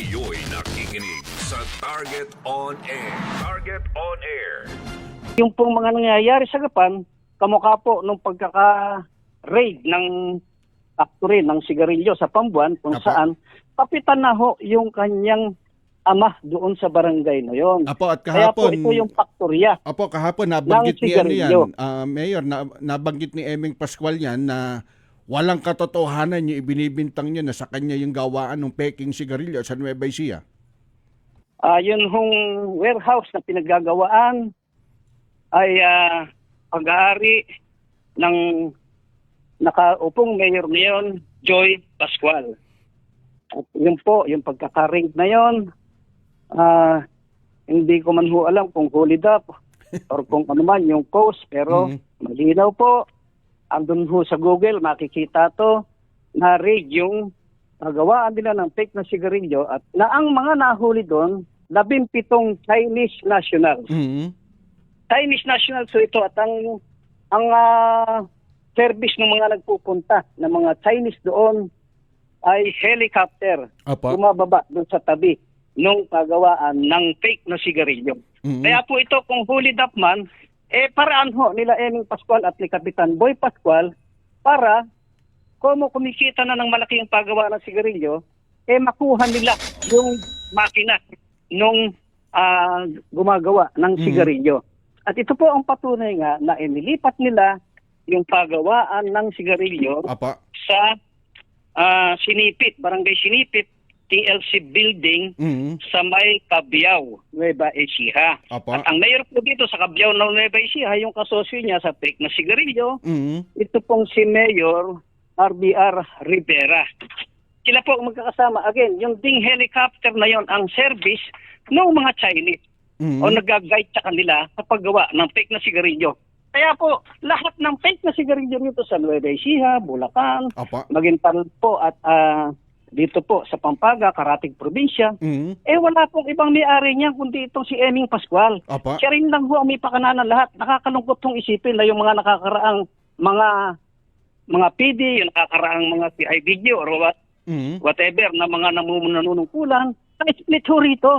Kayo'y nakikinig sa Target on Air. Target on Air. Yung pong mga nangyayari sa Gapan, kamukha po nung pagkaka-raid ng factory ng sigarilyo sa Pambuan kung Apo. saan kapitan na ho yung kanyang ama doon sa barangay na yon. Apo, at Kaya po kahapon, ito yung faktorya. Apo, kahapon nabanggit ng ni ano sigarilyo. yan, Mayor, nabanggit ni Eming Pascual yan na walang katotohanan yung ibinibintang niya na sa kanya yung gawaan ng peking sigarilyo sa Nueva Ecija. Yun hong warehouse na pinaggagawaan ay pag-aari ng nakaupong mayor ngayon, Joy Pascual. At yun po, yung pagkaka-raid na yun, hindi ko man ho alam kung hold up or kung ano man yung cause, pero malinaw po, andun ho sa Google, makikita to, na raid yung gawaan nila ng fake na sigarilyo at na ang mga nahuli doon, 17 Chinese nationals. Mhm. Chinese nationals so ito at ang service ng mga nagpupunta ng mga Chinese doon ay helicopter. Apo. Bumababa doon sa tabi nung pagawaan ng fake na sigarilyo. Mhm. Kaya po ito kung hulid up man, paraan ho nila Eming Pascual at ni Kapitan Boy Pascual para kung kumikita na ng malaki yung paggawa ng sigarilyo, makuha nila yung makina nung gumagawa ng sigarilyo. At ito po ang patunay nga na inilipat nila yung paggawaan ng sigarilyo Apo. sa Sinipit, Barangay Sinipit, TLC Building Mhm. sa may Cabiao, Nueva Ecija. Apo. At ang mayor po dito sa Cabiao ng Nueva Ecija, yung kasosyo niya sa fake na sigarilyo, Mhm. ito pong si Mayor RBR Rivera. Sila po ang magkakasama. Again, yung ding helicopter na yon ang service ng mga Chinese Mhm. o nag-guide sa kanila sa paggawa ng fake na sigarilyo. Kaya po, lahat ng fake na sigarilyo nito sa Nueva Ecija, Bulacan, Apo. Maguindanao po at dito po sa Pampanga, Karatig Probinsya, Mhm. wala pong ibang may-ari niyan kundi itong si Eming Pascual. Apo. Siya rin lang ho ang may pakananan lahat. Nakakalungkot tong isipin na yung mga nakakaraang mga PD, yung nakakaraang mga CIDG or Mhm. whatever na mga nanunungkulan, na-split ho rito.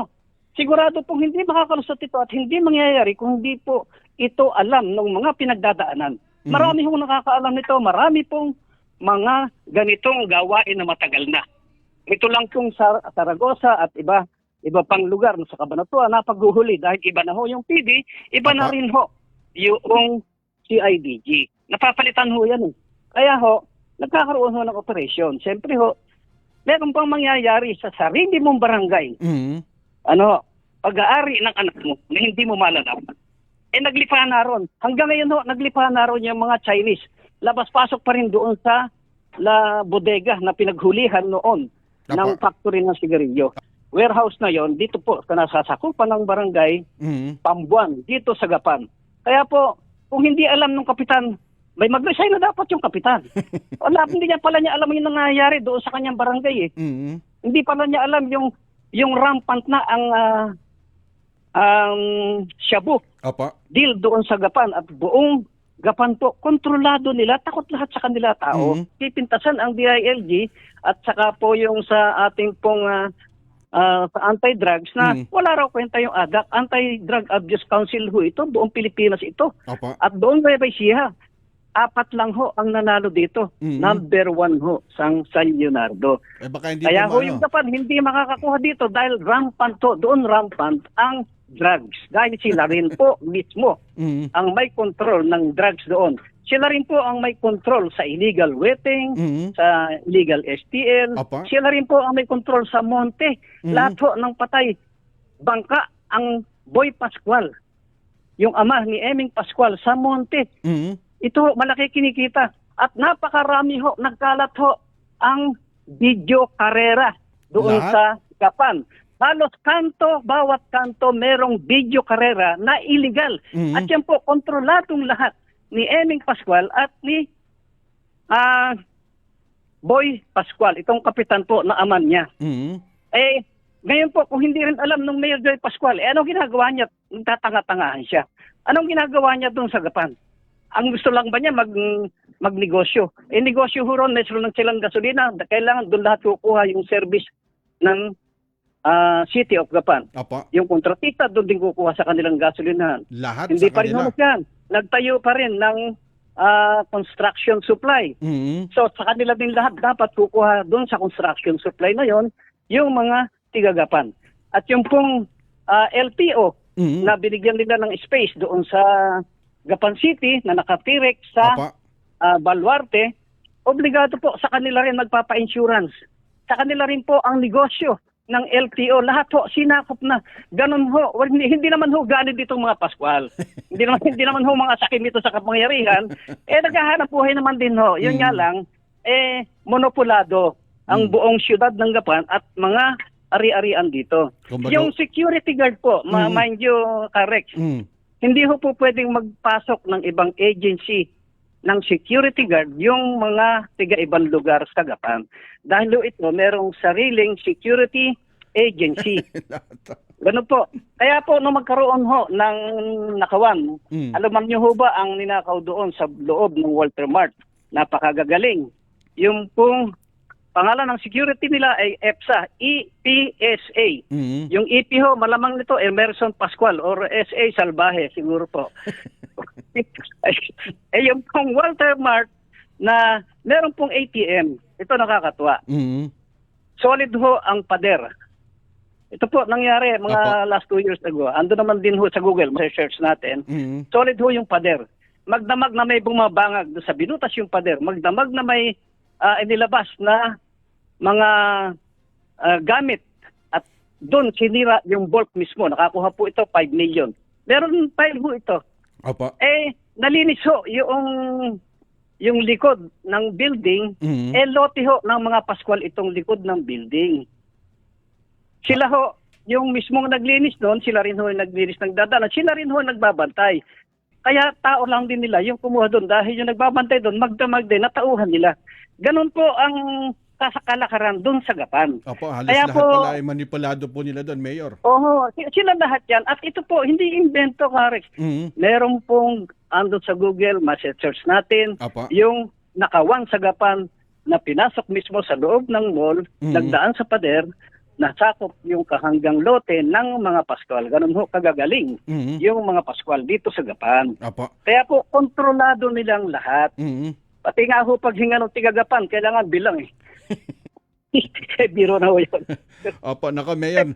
Sigurado pong hindi makakalusot ito at hindi mangyayari kung hindi po ito alam ng mga pinagdadaanan. Marami hong nakakaalam nito, marami pong mga ganitong gawain na matagal na. Ito lang kung sa Saragossa at iba pang lugar sa Cabanatuan napaghuhuli dahil iba na ho yung PD, iba na Apa. rin ho yung CIDG. Napapalitan ho yan eh. Kaya ho, nagkakaroon ho ng operasyon. Siyempre ho, meron pang mangyayari sa sarili mong barangay. Mhm. Pag-aari ng anak mo na hindi mo malalaman. Naglipa na ron. Hanggang ngayon ho, naglipa na ron yung mga Chinese. Labas-pasok pa rin doon sa bodega na pinaghulihan noon Apa. ng factory ng sigarilyo. Warehouse na yon dito po sa nasasakupan ng barangay Mhm. Pambuan, dito sa Gapan. Kaya po, kung hindi alam ng kapitan, may mag-resign na dapat yung kapitan. Hindi niya pala niya alam yung nangyayari doon sa kanyang barangay eh. Mhm. Hindi pala niya alam yung rampant na ang shabu Apo. deal doon sa Gapan at buong Gapan po, kontrolado nila, takot lahat sa kanila tao. Mhm. Pipintasan ang DILG at saka po yung sa ating pong sa anti-drugs na wala raw kwenta yung ADAC. Anti-Drug Abuse Council ho ito, buong Pilipinas ito. Apo. At doon Nueva Ecija, 4 lang ho ang nanalo dito. Mhm. Number 1 ho, San Leonardo. Baka hindi Kaya mo ho yung Gapan hindi makakakuha dito dahil rampant to, doon rampant ang drugs. Dahil sila rin po mismo Mhm. ang may control ng drugs doon. Sila rin po ang may control sa illegal wetting, Mhm. sa illegal STL. Apa. Sila rin po ang may control sa monte. Lahat ho ng patay. Bangka ang Boy Pascual, yung ama ni Eming Pascual sa monte. Mhm. Ito malaki kinikita. At napakarami ho, nagkalat ho ang video karera doon Lahat? sa Gapan. Halos bawat kanto merong video karera na illegal. Mhm. At yan po, kontroladong lahat ni Eming Pascual at ni Boy Pascual, itong kapitan po na aman niya. Mhm. Ngayon po, kung hindi rin alam ng Mayor Joy Pascual, anong ginagawa niya? Nagtatanga-tangahan siya. Anong ginagawa niya doon sa Gapan? Ang gusto lang ba niya magnegosyo? Negosyo ho ron, meron lang silang gasolina. Kailangan doon lahat kukuha yung service ng City of Gapan. Opo. Yung kontratista doon din kukuha sa kanilang gasolinahan. Lahat Hindi sa pa rin kanila. humus yan. Nagtayo pa rin ng construction supply. Mhm. So sa kanila din lahat dapat kukuha doon sa construction supply na yon yung mga tigagapan. At yung pong LTO Mhm. na binigyan nila ng space doon sa Gapan City na nakatirik sa Opo. Baluarte, obligado po sa kanila rin magpapa-insurance. Sa kanila rin po ang negosyo ng LTO. Lahat ho, sinakop na. Ganun ho. Hindi naman ho ganit ditong mga Pascual. hindi naman ho mga sakim ito sa kapangyarihan. Naghahanap buhay naman din ho. Yun nga lang, monopolado ang buong siyudad ng Gapan at mga ari-arian dito. Kumbaga- Yung security guard po, mind you, correct, Mhm. hindi ho po pwedeng magpasok ng ibang agency ng security guard yung mga tiga-ibang lugar sa Gapan. Dahil ho ito, merong sariling security agency. Ganun po. Kaya po, nung magkaroon ho ng nakawan, alam niyo ho ba ang ninakaw doon sa loob ng Walter Mart? Napakagagaling. Yung pong pangalan ng security nila ay EPSA, EPSA. Mhm. Yung EP ho, malamang nito, Emerson Pascual or SA Salvaje, siguro po. Yung pong Walter Mart na meron pong ATM, ito nakakatuwa. Mhm. Solid ho ang pader. Ito po nangyari mga last 2 years ago. Ando naman din ho sa Google, ma-search natin. Mhm. Solid ho yung pader. Magdamag na may bumabangag doon sa binutas yung pader. Magdamag na may inilabas na mga gamit. At doon sinira yung bulk mismo. Nakakuha po ito 5 million. Meron file ho ito. Opo. Nalinis ho yung likod ng building. Mhm. Lote ho ng mga Pascual itong likod ng building. Sila ho, yung mismong naglinis doon, sila rin ho yung naglinis ng dadalan, sila rin ho nagbabantay. Kaya tao lang din nila yung kumuha doon dahil yung nagbabantay doon, magdamag din, natauhan nila. Ganun po ang kasakalakaran doon sa Gapan. Opo, halos Kaya lahat po- pala ay manipulado po nila doon, Mayor. Oo, sila lahat yan. At ito po, hindi invento, Karex. Mhm. Meron pong andun sa Google, ma-search natin, Opo. yung nakawang sa Gapan na pinasok mismo sa loob ng mall, nagdaan sa pader, nasakop yung kahanggang lote ng mga Pascual. Ganun ho, kagagaling Mhm. yung mga Pascual dito sa Gapan. Opo. Kaya po, kontrolado nilang lahat. Mhm. Pati nga ho, paghinga ng tiga-Gapan, kailangan bilang eh. Biro na ho yun. Opo, nako Mayor,